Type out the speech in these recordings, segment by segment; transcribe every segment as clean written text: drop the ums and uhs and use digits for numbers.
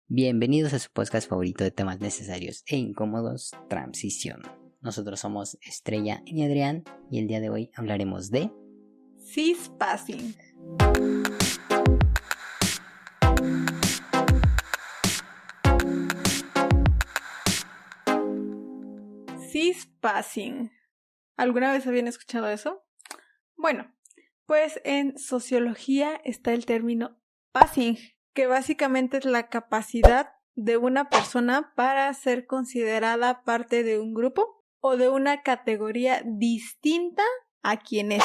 Bienvenidos a su podcast favorito de temas necesarios e incómodos, Transición. Nosotros somos Estrella y Adrián y el día de hoy hablaremos de Cispassing. Cispassing. ¿Alguna vez habían escuchado eso? Bueno, pues en sociología está el término passing, que básicamente es la capacidad de una persona para ser considerada parte de un grupo o de una categoría distinta a quien es,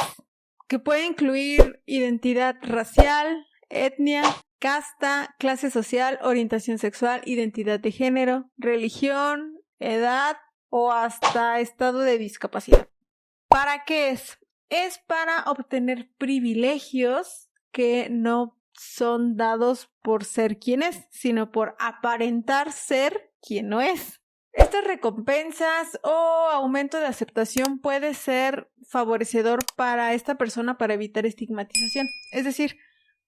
que puede incluir identidad racial, etnia, casta, clase social, orientación sexual, identidad de género, religión, edad o hasta estado de discapacidad. ¿Para qué es? Es para obtener privilegios que no son dados por ser quien es, sino por aparentar ser quien no es. Estas recompensas o aumento de aceptación puede ser favorecedor para esta persona para evitar estigmatización. Es decir,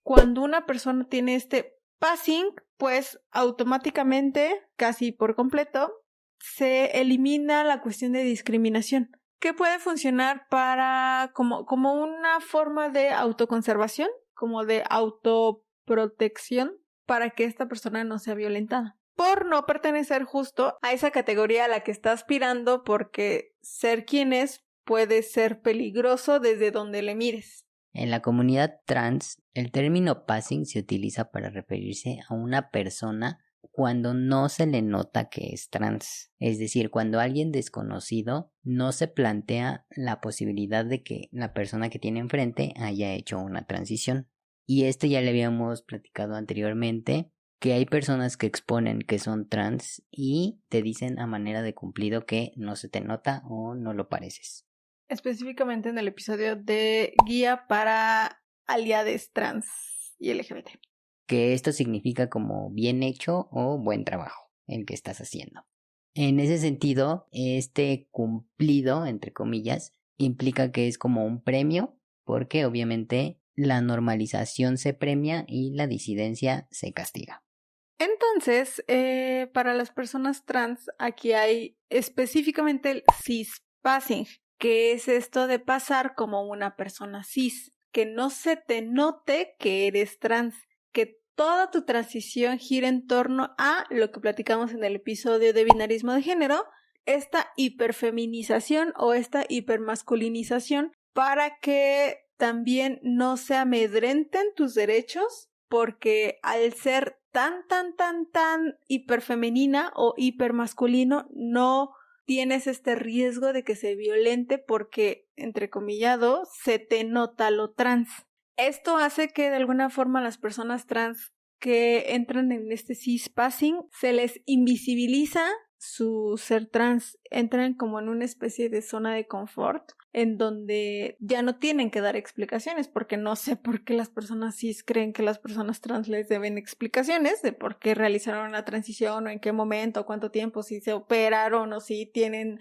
cuando una persona tiene este passing, pues automáticamente, casi por completo, se elimina la cuestión de discriminación, que puede funcionar para como una forma de autoconservación, como de autoprotección, para que esta persona no sea violentada, por no pertenecer justo a esa categoría a la que está aspirando, porque ser quien es puede ser peligroso desde donde le mires. En la comunidad trans, el término passing se utiliza para referirse a una persona cuando no se le nota que es trans, es decir, cuando alguien desconocido no se plantea la posibilidad de que la persona que tiene enfrente haya hecho una transición. Y esto ya le habíamos platicado anteriormente, que hay personas que exponen que son trans y te dicen a manera de cumplido que no se te nota o no lo pareces. Específicamente en el episodio de Guía para Aliades Trans y LGBT. Que esto significa como bien hecho o buen trabajo el que estás haciendo. En ese sentido, este cumplido, entre comillas, implica que es como un premio, porque obviamente la normalización se premia y la disidencia se castiga. Entonces, para las personas trans, aquí hay específicamente el cispassing, que es esto de pasar como una persona cis, que no se te note que eres trans, que toda tu transición gira en torno a lo que platicamos en el episodio de binarismo de género, esta hiperfeminización o esta hipermasculinización, para que también no se amedrenten tus derechos, porque al ser tan hiperfemenina o hipermasculino, no tienes este riesgo de que se violente porque, entrecomillado, se te nota lo trans. Esto hace que de alguna forma las personas trans que entran en este cispassing se les invisibiliza su ser trans, entran como en una especie de zona de confort en donde ya no tienen que dar explicaciones, porque no sé por qué las personas cis creen que las personas trans les deben explicaciones de por qué realizaron la transición o en qué momento, o cuánto tiempo, si se operaron o si tienen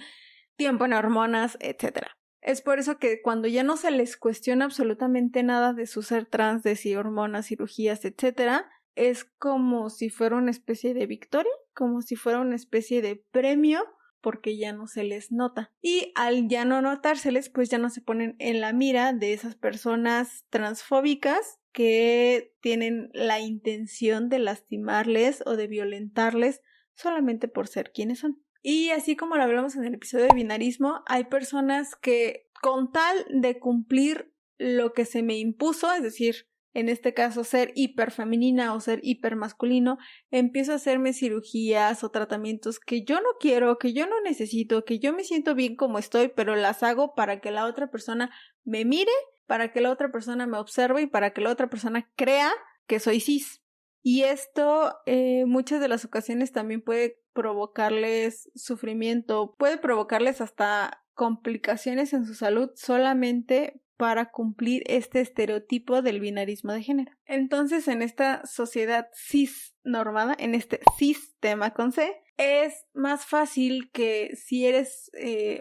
tiempo en hormonas, etc. Es por eso que cuando ya no se les cuestiona absolutamente nada de su ser trans, de si hormonas, cirugías, etc., es como si fuera una especie de victoria, como si fuera una especie de premio, porque ya no se les nota. Y al ya no notárseles, pues ya no se ponen en la mira de esas personas transfóbicas que tienen la intención de lastimarles o de violentarles solamente por ser quienes son. Y así como lo hablamos en el episodio de binarismo, hay personas que con tal de cumplir lo que se me impuso, es decir, en este caso ser hiperfemenina o ser hipermasculino, empiezo a hacerme cirugías o tratamientos que yo no quiero, que yo no necesito, que yo me siento bien como estoy, pero las hago para que la otra persona me mire, para que la otra persona me observe y para que la otra persona crea que soy cis. Y esto muchas de las ocasiones también puede provocarles sufrimiento, puede provocarles hasta complicaciones en su salud solamente para cumplir este estereotipo del binarismo de género. Entonces, en esta sociedad cis normada, en este sistema con C, es más fácil que si eres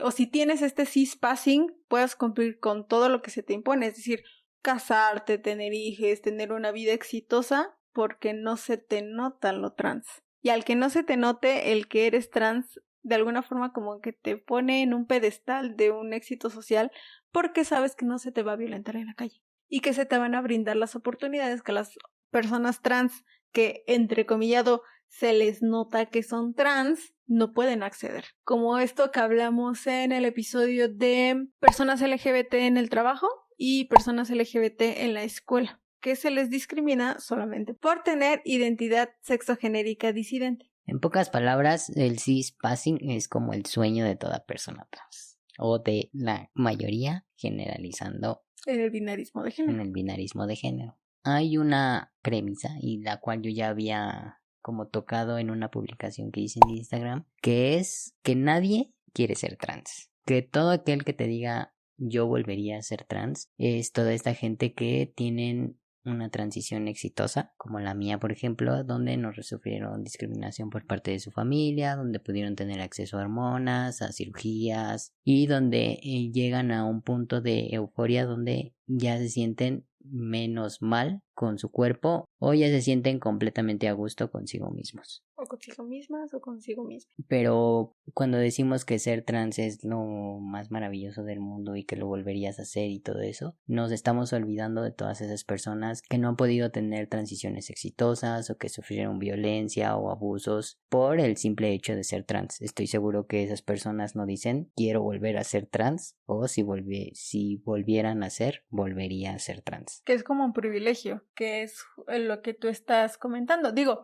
o si tienes este cispassing, puedas cumplir con todo lo que se te impone, es decir, casarte, tener hijos, tener una vida exitosa, porque no se te nota lo trans. Y al que no se te note el que eres trans, de alguna forma como que te pone en un pedestal de un éxito social porque sabes que no se te va a violentar en la calle y que se te van a brindar las oportunidades que las personas trans que, entrecomillado, se les nota que son trans, no pueden acceder. Como esto que hablamos en el episodio de personas LGBT en el trabajo y personas LGBT en la escuela, que se les discrimina solamente por tener identidad sexogenérica disidente. En pocas palabras, el cispassing es como el sueño de toda persona trans, o de la mayoría, generalizando En el binarismo de género. en el binarismo de género. Hay una premisa, y la cual yo ya había como tocado en una publicación que hice en Instagram, que es que nadie quiere ser trans. Que todo aquel que te diga yo volvería a ser trans es toda esta gente que tienen una transición exitosa, como la mía, por ejemplo, donde no sufrieron discriminación por parte de su familia, donde pudieron tener acceso a hormonas, a cirugías, y donde llegan a un punto de euforia donde ya se sienten menos mal con su cuerpo o ya se sienten completamente a gusto consigo mismos. O consigo mismas o consigo mismo. Pero cuando decimos que ser trans es lo más maravilloso del mundo y que lo volverías a hacer y todo eso, nos estamos olvidando de todas esas personas que no han podido tener transiciones exitosas o que sufrieron violencia o abusos por el simple hecho de ser trans. Estoy seguro que esas personas no dicen quiero volver a ser trans o si volvieran a ser, volvería a ser trans. Que es como un privilegio, que es lo que tú estás comentando. Digo,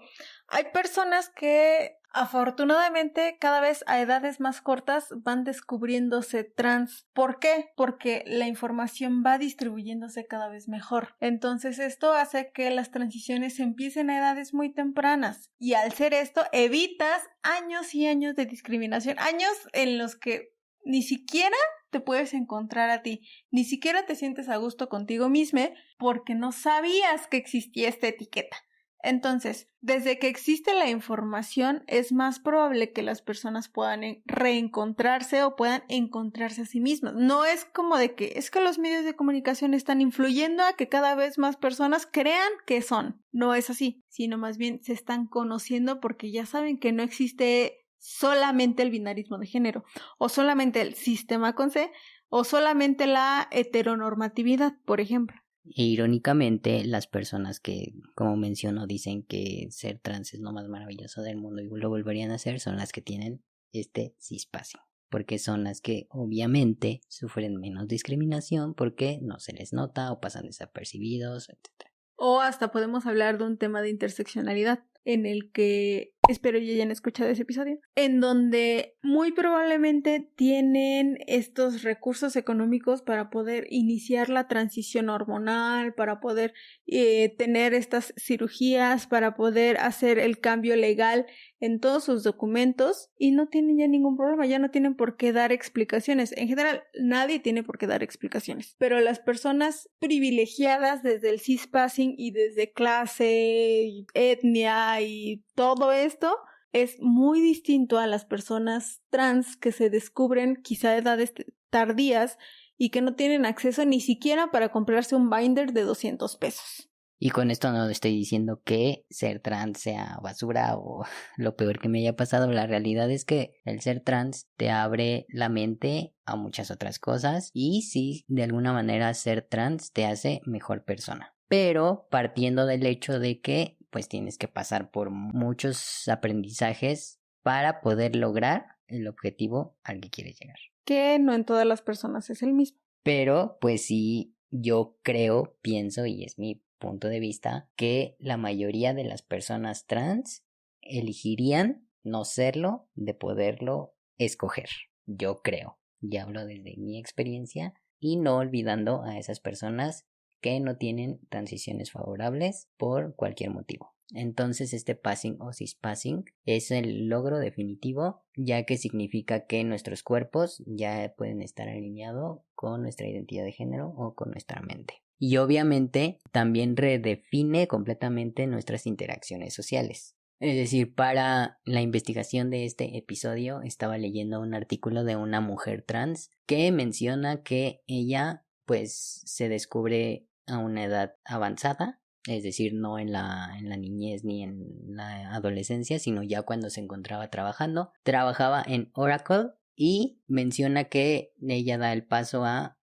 hay personas que afortunadamente cada vez a edades más cortas van descubriéndose trans. ¿Por qué? Porque la información va distribuyéndose cada vez mejor. Entonces esto hace que las transiciones empiecen a edades muy tempranas. Y al ser esto, evitas años y años de discriminación. Años en los que ni siquiera te puedes encontrar a ti, ni siquiera te sientes a gusto contigo mismo porque no sabías que existía esta etiqueta. Entonces, desde que existe la información, es más probable que las personas puedan reencontrarse o puedan encontrarse a sí mismas. No es como de que es que los medios de comunicación están influyendo a que cada vez más personas crean que son. No es así, sino más bien se están conociendo porque ya saben que no existe solamente el binarismo de género, o solamente el sistema con C, o solamente la heteronormatividad, por ejemplo. E irónicamente, las personas que, como menciono, dicen que ser trans es lo más maravilloso del mundo y lo volverían a hacer son las que tienen este cispassing, porque son las que obviamente sufren menos discriminación porque no se les nota o pasan desapercibidos, etc. O hasta podemos hablar de un tema de interseccionalidad, en el que, espero ya hayan escuchado ese episodio, en donde muy probablemente tienen estos recursos económicos para poder iniciar la transición hormonal, para poder tener estas cirugías, para poder hacer el cambio legal en todos sus documentos y no tienen ya ningún problema, ya no tienen por qué dar explicaciones. En general, nadie tiene por qué dar explicaciones, pero las personas privilegiadas desde el cispassing y desde clase, y etnia y todo esto es muy distinto a las personas trans que se descubren quizá a edades tardías y que no tienen acceso ni siquiera para comprarse un binder de 200 pesos. Y con esto no estoy diciendo que ser trans sea basura o lo peor que me haya pasado. La realidad es que el ser trans te abre la mente a muchas otras cosas y sí, de alguna manera ser trans te hace mejor persona. Pero partiendo del hecho de que pues tienes que pasar por muchos aprendizajes para poder lograr el objetivo al que quieres llegar. Que no en todas las personas es el mismo. Pero pues sí, yo creo, pienso y es mi punto de vista que la mayoría de las personas trans elegirían no serlo de poderlo escoger. Yo creo, ya hablo desde mi experiencia y no olvidando a esas personas que no tienen transiciones favorables por cualquier motivo. Entonces este passing o cispassing es el logro definitivo, ya que significa que nuestros cuerpos ya pueden estar alineados con nuestra identidad de género o con nuestra mente. Y obviamente también redefine completamente nuestras interacciones sociales. Es decir, para la investigación de este episodio estaba leyendo un artículo de una mujer trans que menciona que ella pues se descubre a una edad avanzada es decir, no en la niñez ni en la adolescencia, sino ya cuando se encontraba trabajando. Trabajaba en Oracle y menciona que ella da el paso a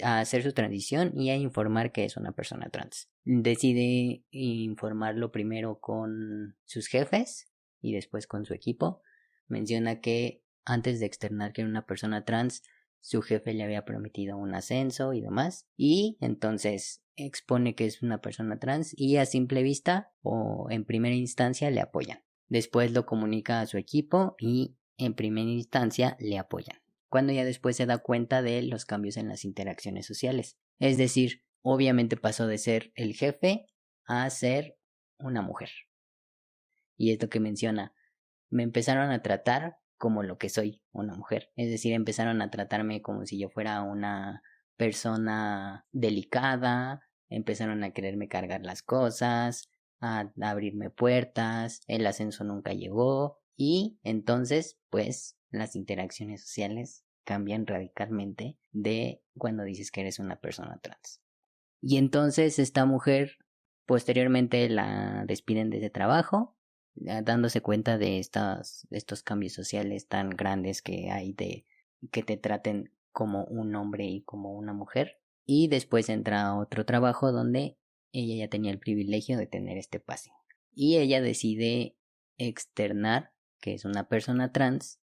hacer su transición y a informar que es una persona trans. Decide informarlo primero con sus jefes y después con su equipo. Menciona que antes de externar que era una persona trans, su jefe le había prometido un ascenso y demás, y entonces expone que es una persona trans y a simple vista o en primera instancia le apoyan. Después lo comunica a su equipo y en primera instancia le apoyan, cuando ya después se da cuenta de los cambios en las interacciones sociales. Es decir, obviamente pasó de ser el jefe a ser una mujer. Y es lo que menciona, me empezaron a tratar como lo que soy, una mujer. Es decir, empezaron a tratarme como si yo fuera una persona delicada, empezaron a quererme cargar las cosas, a abrirme puertas, el ascenso nunca llegó y entonces pues las interacciones sociales cambian radicalmente de cuando dices que eres una persona trans. Y entonces esta mujer posteriormente la despiden de ese trabajo, dándose cuenta de estos cambios sociales tan grandes que hay de que te traten como un hombre y como una mujer. Y después entra a otro trabajo donde ella ya tenía el privilegio de tener este pase. Y ella decide externar que es una persona trans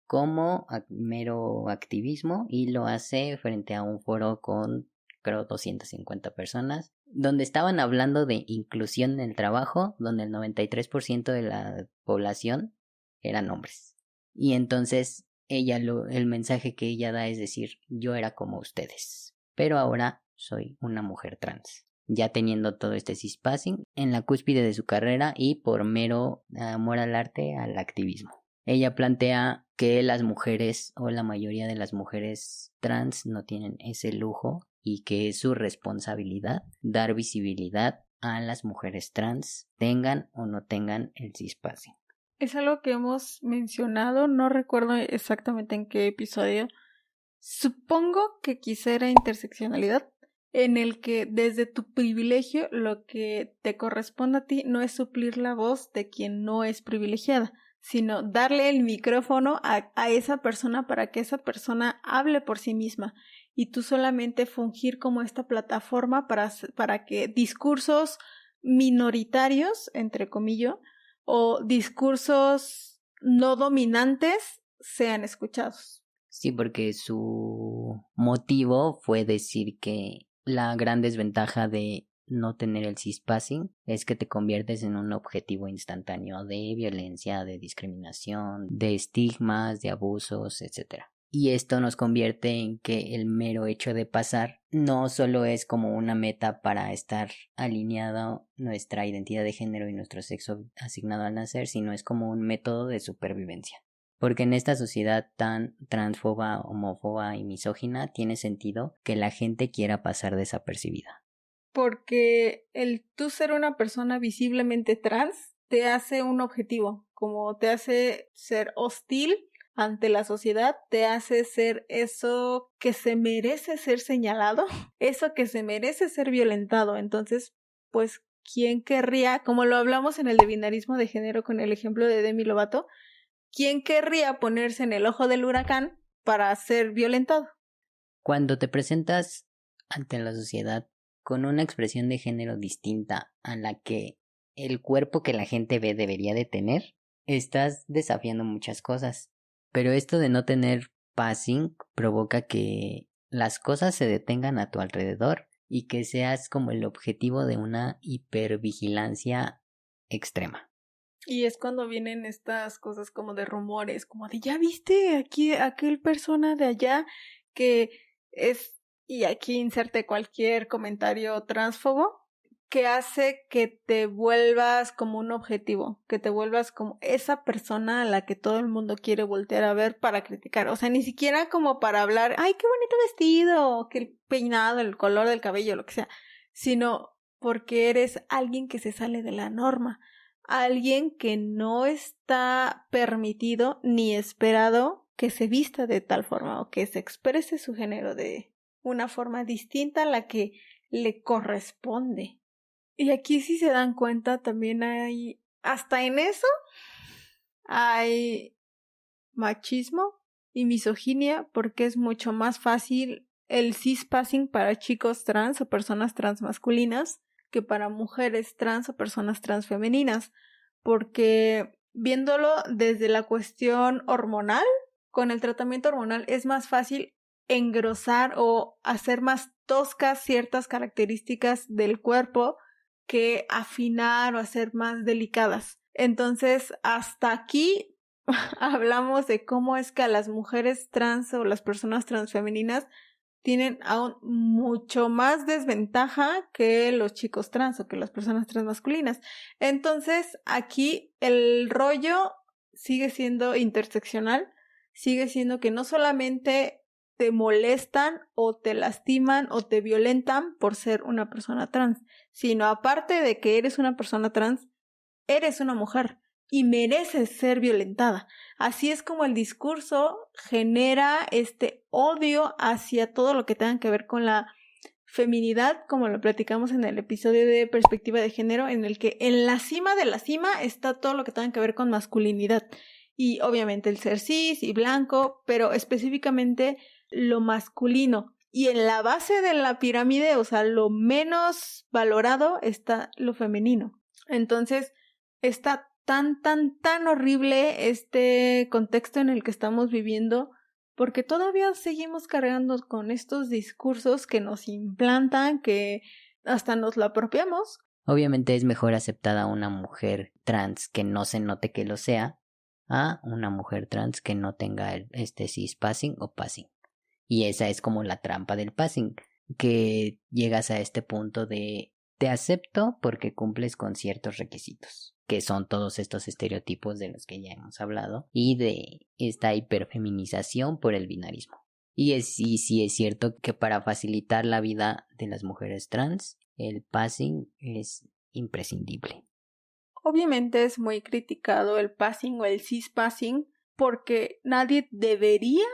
como mero activismo y lo hace frente a un foro con creo 250 personas, donde estaban hablando de inclusión en el trabajo, donde el 93% de la población eran hombres. Y entonces el mensaje que ella da es decir, yo era como ustedes, pero ahora soy una mujer trans. Ya teniendo todo este cispassing en la cúspide de su carrera y por mero amor al arte, al activismo. Ella plantea que las mujeres o la mayoría de las mujeres trans no tienen ese lujo y que es su responsabilidad dar visibilidad a las mujeres trans, tengan o no tengan el cispassing. Es algo que hemos mencionado, no recuerdo exactamente en qué episodio. Supongo que quizá era interseccionalidad, en el que desde tu privilegio lo que te corresponde a ti no es suplir la voz de quien no es privilegiada, sino darle el micrófono a esa persona para que esa persona hable por sí misma y tú solamente fungir como esta plataforma para que discursos minoritarios, entre comillas, o discursos no dominantes sean escuchados. Sí, porque su motivo fue decir que la gran desventaja de no tener el cispassing es que te conviertes en un objetivo instantáneo de violencia, de discriminación, de estigmas, de abusos, etc. Y esto nos convierte en que el mero hecho de pasar no solo es como una meta para estar alineado nuestra identidad de género y nuestro sexo asignado al nacer, sino es como un método de supervivencia. Porque en esta sociedad tan transfoba, homófoba y misógina tiene sentido que la gente quiera pasar desapercibida. Porque el tú ser una persona visiblemente trans te hace un objetivo, como te hace ser hostil ante la sociedad, te hace ser eso que se merece ser señalado, eso que se merece ser violentado. Entonces, pues, ¿quién querría, como lo hablamos en el de binarismo de género con el ejemplo de Demi Lovato, quién querría ponerse en el ojo del huracán para ser violentado? Cuando te presentas ante la sociedad con una expresión de género distinta a la que el cuerpo que la gente ve debería de tener, estás desafiando muchas cosas. Pero esto de no tener passing provoca que las cosas se detengan a tu alrededor y que seas como el objetivo de una hipervigilancia extrema. Y es cuando vienen estas cosas como de rumores, como de ya viste aquí aquel persona de allá que es, y aquí inserte cualquier comentario transfobo, que hace que te vuelvas como un objetivo, que te vuelvas como esa persona a la que todo el mundo quiere voltear a ver para criticar. O sea, ni siquiera como para hablar, ay, qué bonito vestido, que el peinado, el color del cabello, lo que sea, sino porque eres alguien que se sale de la norma, alguien que no está permitido ni esperado que se vista de tal forma o que se exprese su género de una forma distinta a la que le corresponde. Y aquí si se dan cuenta también hay, hasta en eso, hay machismo y misoginia porque es mucho más fácil el cispassing para chicos trans o personas trans masculinas que para mujeres trans o personas trans femeninas, porque viéndolo desde la cuestión hormonal, con el tratamiento hormonal es más fácil engrosar o hacer más toscas ciertas características del cuerpo que afinar o hacer más delicadas. Entonces, hasta aquí hablamos de cómo es que a las mujeres trans o las personas transfemeninas tienen aún mucho más desventaja que los chicos trans o que las personas transmasculinas. Entonces, aquí el rollo sigue siendo interseccional, sigue siendo que no solamente te molestan o te lastiman o te violentan por ser una persona trans, sino aparte de que eres una persona trans, eres una mujer y mereces ser violentada. Así es como el discurso genera este odio hacia todo lo que tenga que ver con la feminidad, como lo platicamos en el episodio de perspectiva de género, en el que en la cima de la cima está todo lo que tenga que ver con masculinidad. Y obviamente el ser cis y blanco, pero específicamente lo masculino. Y en la base de la pirámide, o sea, lo menos valorado está lo femenino. Entonces, está tan horrible este contexto en el que estamos viviendo, porque todavía seguimos cargando con estos discursos que nos implantan, que hasta nos lo apropiamos. Obviamente es mejor aceptada una mujer trans que no se note que lo sea a una mujer trans que no tenga este cispassing o passing. Y esa es como la trampa del passing, que llegas a este punto de te acepto porque cumples con ciertos requisitos, que son todos estos estereotipos de los que ya hemos hablado, y de esta hiperfeminización por el binarismo. Y sí es cierto que para facilitar la vida de las mujeres trans, el passing es imprescindible. Obviamente es muy criticado el passing o el cispassing porque nadie debería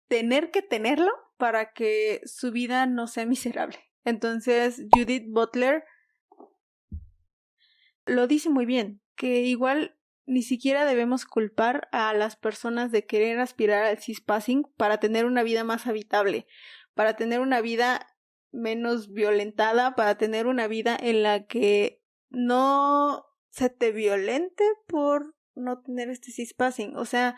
tener que tenerlo para que su vida no sea miserable. Entonces Judith Butler lo dice muy bien, que igual ni siquiera debemos culpar a las personas de querer aspirar al cispassing para tener una vida más habitable, para tener una vida menos violentada, para tener una vida en la que no se te violente por no tener este cispassing. O sea,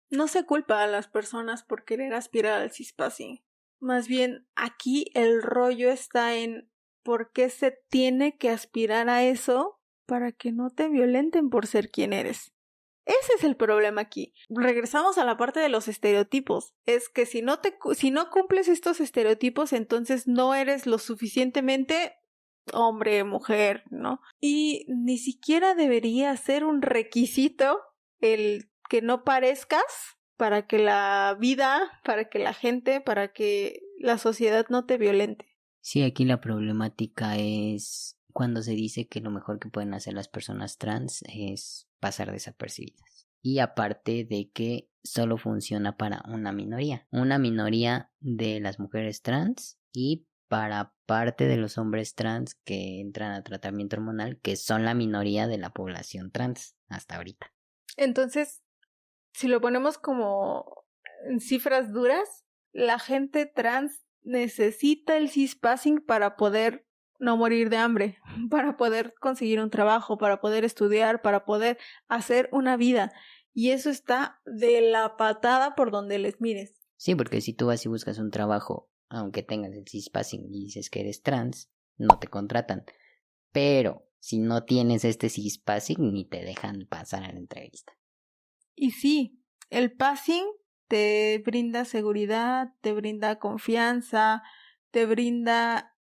no se culpa a las personas por querer aspirar al cispassing. Más bien, aquí el rollo está en por qué se tiene que aspirar a eso para que no te violenten por ser quien eres. Ese es el problema aquí. Regresamos a la parte de los estereotipos. Es que si no cumples estos estereotipos, entonces no eres lo suficientemente hombre, mujer, ¿no? Y ni siquiera debería ser un requisito el que no parezcas para que la vida, para que la gente, para que la sociedad no te violente. Sí, aquí la problemática es cuando se dice que lo mejor que pueden hacer las personas trans es pasar desapercibidas. Y aparte de que solo funciona para una minoría de las mujeres trans y para parte de los hombres trans que entran a tratamiento hormonal, que son la minoría de la población trans hasta ahorita. Entonces, si lo ponemos como en cifras duras, la gente trans necesita el cispassing para poder no morir de hambre, para poder conseguir un trabajo, para poder estudiar, para poder hacer una vida. Y eso está de la patada por donde les mires. Sí, porque si tú vas y buscas un trabajo, aunque tengas el cispassing y dices que eres trans, no te contratan. Pero si no tienes este cispassing, ni te dejan pasar a la entrevista. Y sí, el passing te brinda seguridad, te brinda confianza, te brinda,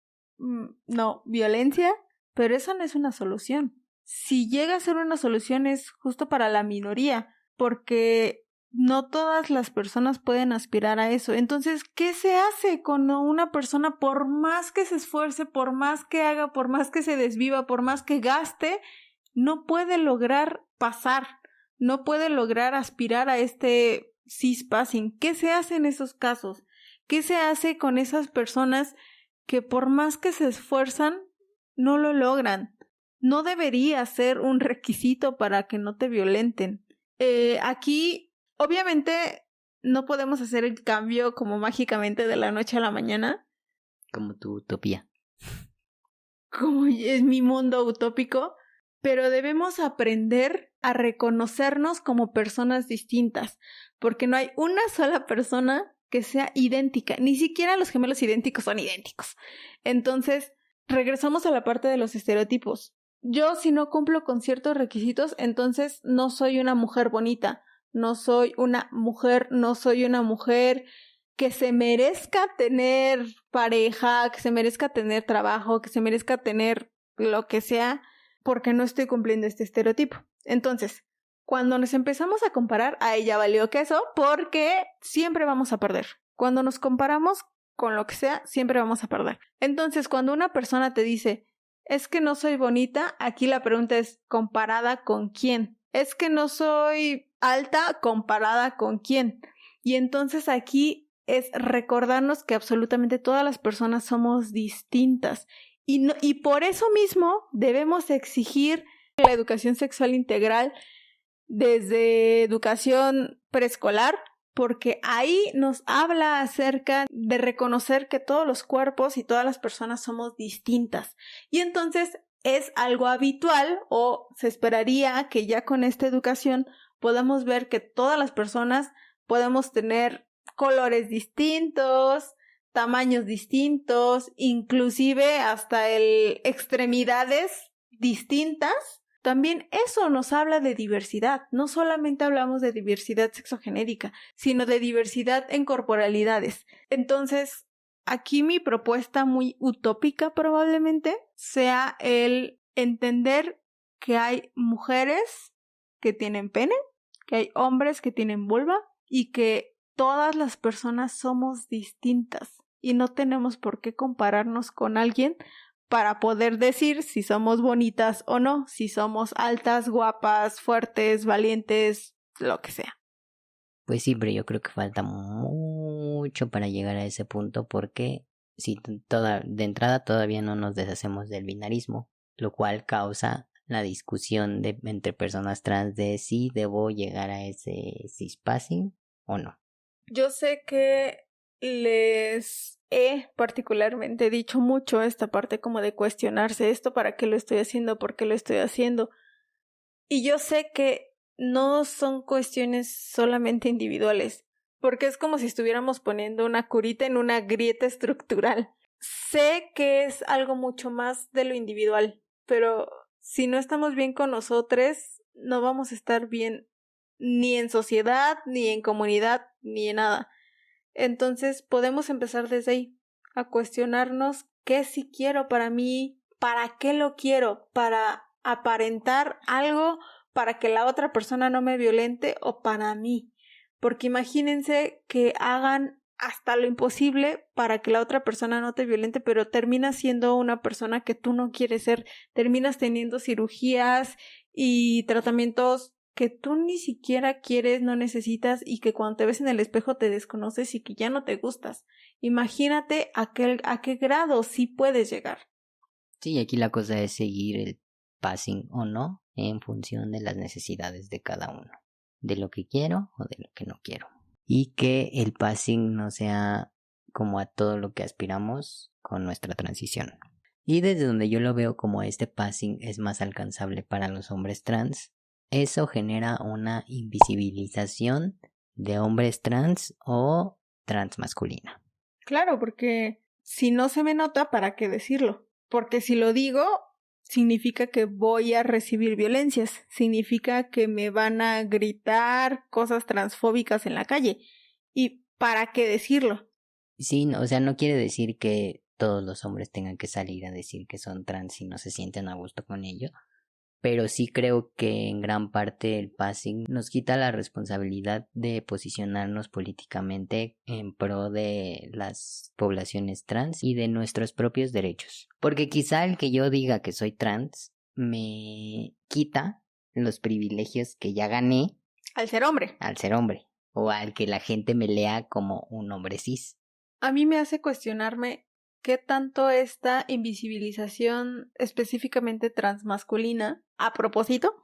violencia, pero eso no es una solución. Si llega a ser una solución es justo para la minoría, porque no todas las personas pueden aspirar a eso. Entonces, ¿qué se hace cuando una persona, por más que se esfuerce, por más que haga, por más que se desviva, por más que gaste, no puede lograr pasar? No puede lograr aspirar a este cispassing. ¿Qué se hace en esos casos? ¿Qué se hace con esas personas que por más que se esfuerzan no lo logran. No debería ser un requisito para que no te violenten. Aquí, obviamente, no podemos hacer el cambio como mágicamente de la noche a la mañana. Como tu utopía. Como es mi mundo utópico, pero debemos aprender a reconocernos como personas distintas, porque no hay una sola persona que sea idéntica, ni siquiera los gemelos idénticos son idénticos. Entonces, regresamos a la parte de los estereotipos. Yo, si no cumplo con ciertos requisitos, entonces no soy una mujer bonita, no soy una mujer que se merezca tener pareja, que se merezca tener trabajo, que se merezca tener lo que sea, porque no estoy cumpliendo este estereotipo. Entonces, cuando nos empezamos a comparar, ahí ya valió queso, porque siempre vamos a perder. Cuando nos comparamos con lo que sea, siempre vamos a perder. Entonces, cuando una persona te dice, es que no soy bonita, aquí la pregunta es, ¿comparada con quién? Es que no soy alta, ¿comparada con quién? Y entonces aquí es recordarnos que absolutamente todas las personas somos distintas y por eso mismo debemos exigir la educación sexual integral desde educación preescolar, porque ahí nos habla acerca de reconocer que todos los cuerpos y todas las personas somos distintas. Y entonces es algo habitual o se esperaría que ya con esta educación podamos ver que todas las personas podemos tener colores distintos, tamaños distintos, inclusive hasta extremidades distintas. También eso nos habla de diversidad. No solamente hablamos de diversidad sexogenérica, sino de diversidad en corporalidades. Entonces, aquí mi propuesta muy utópica probablemente sea el entender que hay mujeres que tienen pene, que hay hombres que tienen vulva y que todas las personas somos distintas y no tenemos por qué compararnos con alguien para poder decir si somos bonitas o no, si somos altas, guapas, fuertes, valientes, lo que sea. Pues sí, pero yo creo que falta mucho para llegar a ese punto porque si de entrada todavía no nos deshacemos del binarismo, lo cual causa la discusión entre personas trans de si debo llegar a ese cispassing o no. Yo sé que les he particularmente dicho mucho esta parte como de cuestionarse esto, ¿para qué lo estoy haciendo? ¿Por qué lo estoy haciendo? Y yo sé que no son cuestiones solamente individuales, porque es como si estuviéramos poniendo una curita en una grieta estructural. Sé que es algo mucho más de lo individual, pero si no estamos bien con nosotros, no vamos a estar bien ni en sociedad, ni en comunidad, ni en nada. Entonces podemos empezar desde ahí, a cuestionarnos qué sí quiero para mí, para qué lo quiero, para aparentar algo, para que la otra persona no me violente o para mí. Porque imagínense que hagan hasta lo imposible para que la otra persona no te violente, pero terminas siendo una persona que tú no quieres ser, terminas teniendo cirugías y tratamientos que tú ni siquiera quieres, no necesitas y que cuando te ves en el espejo te desconoces y que ya no te gustas. Imagínate a qué grado sí puedes llegar. Sí, aquí la cosa es seguir el passing o no en función de las necesidades de cada uno, de lo que quiero o de lo que no quiero. Y que el passing no sea como a todo lo que aspiramos con nuestra transición. Y desde donde yo lo veo como este passing es más alcanzable para los hombres trans, eso genera una invisibilización de hombres trans o transmasculina. Claro, porque si no se me nota, ¿para qué decirlo? Porque si lo digo, significa que voy a recibir violencias, significa que me van a gritar cosas transfóbicas en la calle. ¿Y para qué decirlo? Sí, o sea, no quiere decir que todos los hombres tengan que salir a decir que son trans y no se sienten a gusto con ello. Pero sí creo que en gran parte el passing nos quita la responsabilidad de posicionarnos políticamente en pro de las poblaciones trans y de nuestros propios derechos. Porque quizá el que yo diga que soy trans me quita los privilegios que ya gané al ser hombre. O al que la gente me lea como un hombre cis. A mí me hace cuestionarme qué tanto esta invisibilización específicamente transmasculina, a propósito,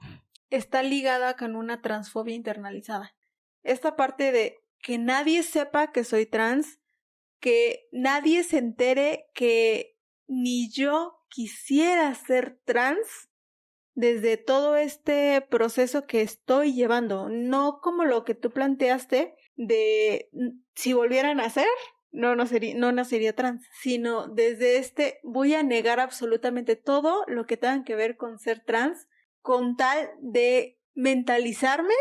está ligada con una transfobia internalizada. Esta parte de que nadie sepa que soy trans, que nadie se entere que ni yo quisiera ser trans desde todo este proceso que estoy llevando, no como lo que tú planteaste de si volvieran a nacer, no nacería trans, sino desde voy a negar absolutamente todo lo que tenga que ver con ser trans, con tal de mentalizarme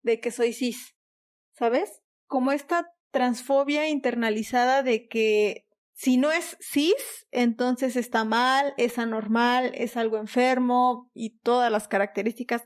de que soy cis, ¿sabes? Como esta transfobia internalizada de que si no es cis, entonces está mal, es anormal, es algo enfermo y todas las características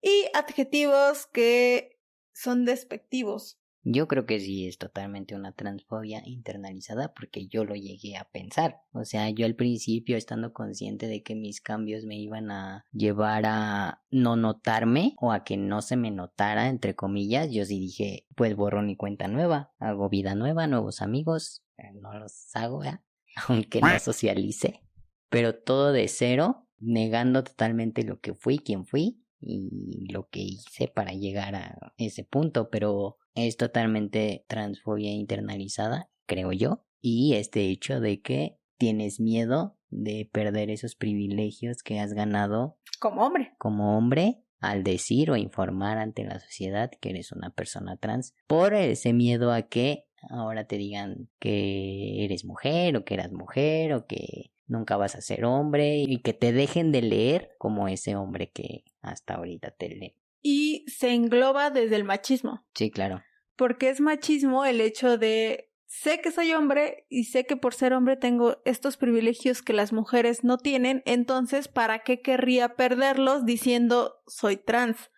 y adjetivos que son despectivos. Yo creo que sí es totalmente una transfobia internalizada porque yo lo llegué a pensar. O sea, yo al principio, estando consciente de que mis cambios me iban a llevar a no notarme o a que no se me notara, entre comillas, yo sí dije, pues borrón y cuenta nueva, hago vida nueva, nuevos amigos, no los hago, ¿eh? Aunque no socialice, pero todo de cero, negando totalmente lo que fui, quién fui y lo que hice para llegar a ese punto, pero es totalmente transfobia internalizada, creo yo, y este hecho de que tienes miedo de perder esos privilegios que has ganado como hombre al decir o informar ante la sociedad que eres una persona trans, por ese miedo a que ahora te digan que eres mujer o que eras mujer o que nunca vas a ser hombre y que te dejen de leer como ese hombre que hasta ahorita te lee. Y se engloba desde el machismo. Sí, claro. Porque es machismo el hecho de sé que soy hombre y sé que por ser hombre tengo estos privilegios que las mujeres no tienen, entonces ¿para qué querría perderlos diciendo soy trans?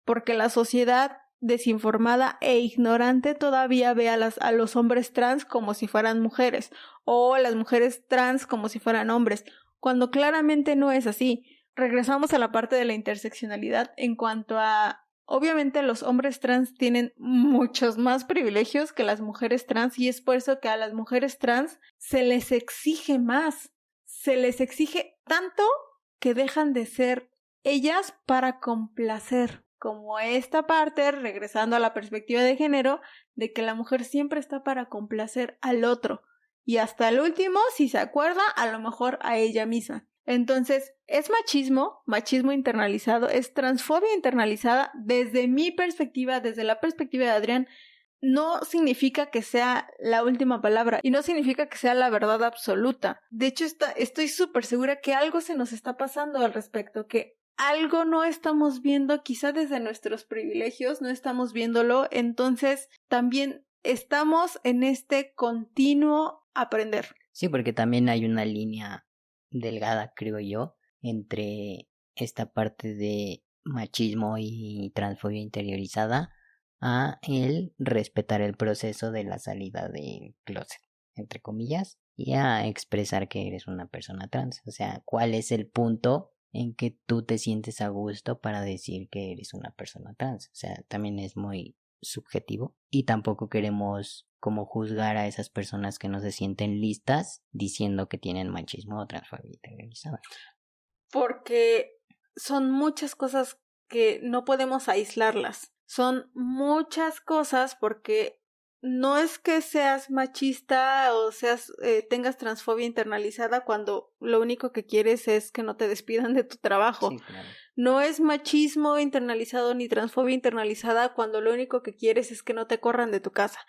Porque la sociedad desinformada e ignorante todavía ve a los hombres trans como si fueran mujeres o a las mujeres trans como si fueran hombres, cuando claramente no es así. Regresamos a la parte de la interseccionalidad en cuanto a obviamente los hombres trans tienen muchos más privilegios que las mujeres trans y es por eso que a las mujeres trans se les exige más, se les exige tanto que dejan de ser ellas para complacer. Como esta parte, regresando a la perspectiva de género, de que la mujer siempre está para complacer al otro y hasta el último, si se acuerda, a lo mejor a ella misma. Entonces, es machismo internalizado, es transfobia internalizada desde mi perspectiva, desde la perspectiva de Adrián. No significa que sea la última palabra y no significa que sea la verdad absoluta. De hecho, estoy súper segura que algo se nos está pasando al respecto, que algo no estamos viendo, quizá desde nuestros privilegios no estamos viéndolo, entonces también estamos en este continuo aprender. Sí, porque también hay una línea delgada, creo yo, entre esta parte de machismo y transfobia interiorizada a el respetar el proceso de la salida del closet, entre comillas, y a expresar que eres una persona trans. O sea, ¿cuál es el punto en que tú te sientes a gusto para decir que eres una persona trans? O sea, también es muy subjetivo y tampoco queremos como juzgar a esas personas que no se sienten listas diciendo que tienen machismo o transfobia interiorizada. Porque son muchas cosas que no podemos aislarlas. Son muchas cosas porque no es que seas machista o tengas transfobia internalizada cuando lo único que quieres es que no te despidan de tu trabajo. Sí, claro. No es machismo internalizado ni transfobia internalizada cuando lo único que quieres es que no te corran de tu casa.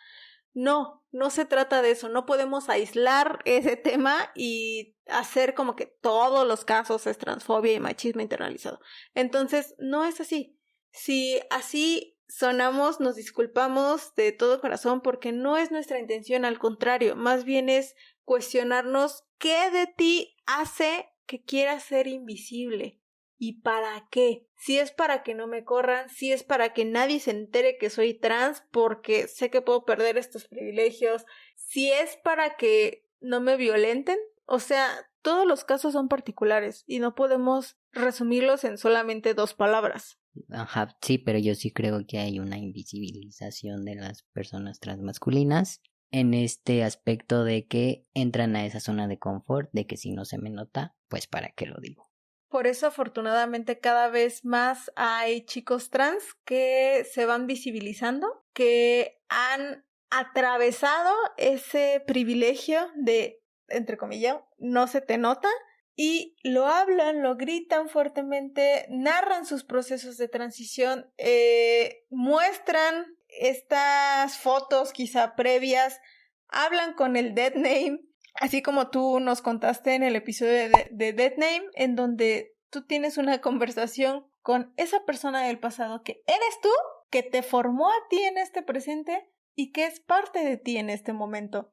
No se trata de eso, no podemos aislar ese tema y hacer como que todos los casos es transfobia y machismo internalizado. Entonces, no es así. Si así sonamos, nos disculpamos de todo corazón porque no es nuestra intención, al contrario, más bien es cuestionarnos qué de ti hace que quieras ser invisible. ¿Y para qué? Si es para que no me corran, si es para que nadie se entere que soy trans porque sé que puedo perder estos privilegios, si es para que no me violenten, o sea, todos los casos son particulares y no podemos resumirlos en solamente 2 palabras. Ajá, sí, pero yo sí creo que hay una invisibilización de las personas transmasculinas en este aspecto de que entran a esa zona de confort, de que si no se me nota, pues para qué lo digo. Por eso, afortunadamente, cada vez más hay chicos trans que se van visibilizando, que han atravesado ese privilegio de, entre comillas, no se te nota, y lo hablan, lo gritan fuertemente, narran sus procesos de transición, muestran estas fotos quizá previas, hablan con el dead name, así como tú nos contaste en el episodio de Dead Name, en donde tú tienes una conversación con esa persona del pasado que eres tú, que te formó a ti en este presente y que es parte de ti en este momento.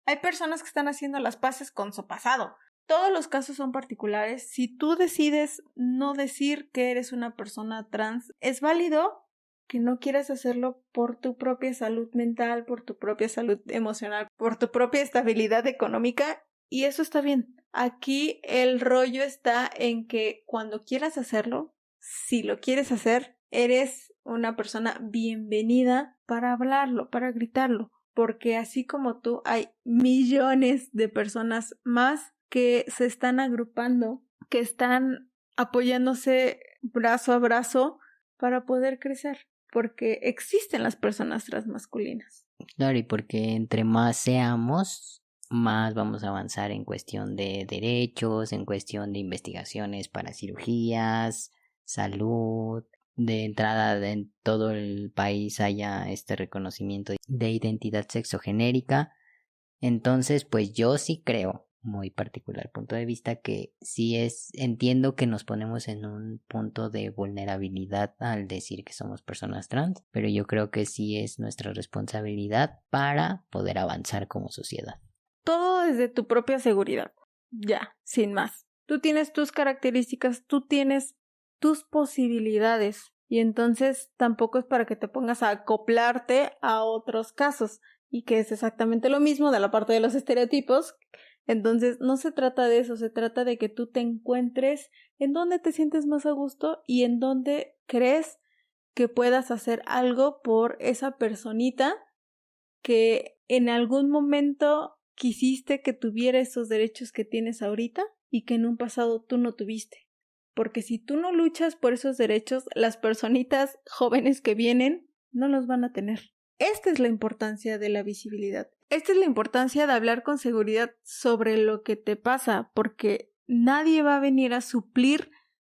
Hay personas que están haciendo las paces con su pasado. Todos los casos son particulares. Si tú decides no decir que eres una persona trans, es válido que no quieras hacerlo por tu propia salud mental, por tu propia salud emocional, por tu propia estabilidad económica, y eso está bien. Aquí el rollo está en que cuando quieras hacerlo, si lo quieres hacer, eres una persona bienvenida para hablarlo, para gritarlo, porque así como tú hay millones de personas más que se están agrupando, que están apoyándose brazo a brazo para poder crecer. Porque existen las personas transmasculinas. Claro, y porque entre más seamos, más vamos a avanzar en cuestión de derechos, en cuestión de investigaciones para cirugías, salud. De entrada en todo el país haya este reconocimiento de identidad sexogenérica. Entonces, pues yo sí creo, muy particular punto de vista, que sí entiendo que nos ponemos en un punto de vulnerabilidad al decir que somos personas trans, pero yo creo que sí es nuestra responsabilidad para poder avanzar como sociedad. Todo desde tu propia seguridad, ya, sin más. Tú tienes tus características, tú tienes tus posibilidades, y entonces tampoco es para que te pongas a acoplarte a otros casos, y que es exactamente lo mismo de la parte de los estereotipos. Entonces no se trata de eso, se trata de que tú te encuentres en donde te sientes más a gusto y en donde crees que puedas hacer algo por esa personita que en algún momento quisiste que tuviera esos derechos que tienes ahorita y que en un pasado tú no tuviste. Porque si tú no luchas por esos derechos, las personitas jóvenes que vienen no los van a tener. Esta es la importancia de la visibilidad. Esta es la importancia de hablar con seguridad sobre lo que te pasa, porque nadie va a venir a suplir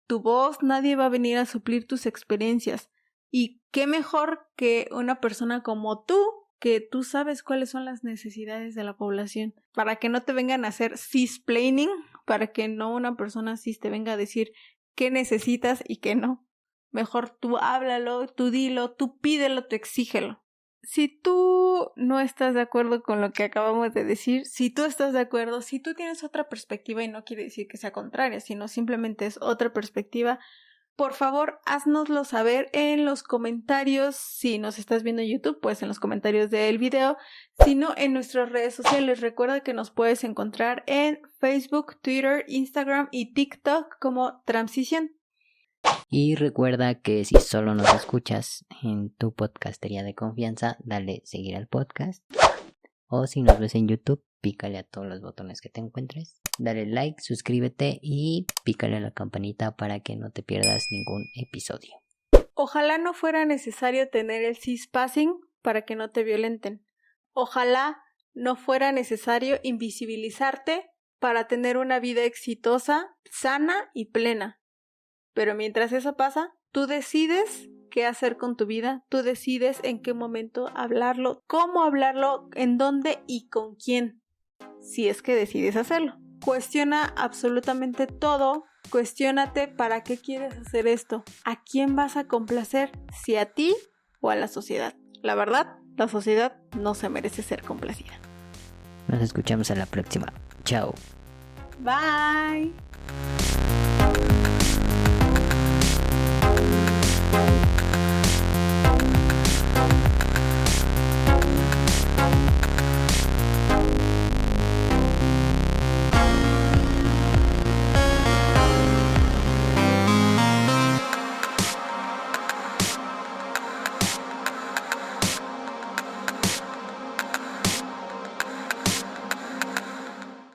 tu voz, nadie va a venir a suplir tus experiencias. Y qué mejor que una persona como tú, que tú sabes cuáles son las necesidades de la población, para que no te vengan a hacer cisplaining, para que no una persona cis te venga a decir qué necesitas y qué no. Mejor tú háblalo, tú dilo, tú pídelo, tú exígelo. Si tú no estás de acuerdo con lo que acabamos de decir, si tú estás de acuerdo, si tú tienes otra perspectiva, y no quiere decir que sea contraria, sino simplemente es otra perspectiva, por favor, haznoslo saber en los comentarios. Si nos estás viendo en YouTube, pues en los comentarios del video, si no, en nuestras redes sociales. Recuerda que nos puedes encontrar en Facebook, Twitter, Instagram y TikTok como Transición. Y recuerda que si solo nos escuchas en tu podcastería de confianza, dale seguir al podcast. O si nos ves en YouTube, pícale a todos los botones que te encuentres. Dale like, suscríbete y pícale a la campanita para que no te pierdas ningún episodio. Ojalá no fuera necesario tener el cispassing para que no te violenten. Ojalá no fuera necesario invisibilizarte para tener una vida exitosa, sana y plena. Pero mientras eso pasa, tú decides qué hacer con tu vida, tú decides en qué momento hablarlo, cómo hablarlo, en dónde y con quién, si es que decides hacerlo. Cuestiona absolutamente todo, cuestiónate para qué quieres hacer esto, a quién vas a complacer, si a ti o a la sociedad. La verdad, la sociedad no se merece ser complacida. Nos escuchamos a la próxima. Chao. Bye.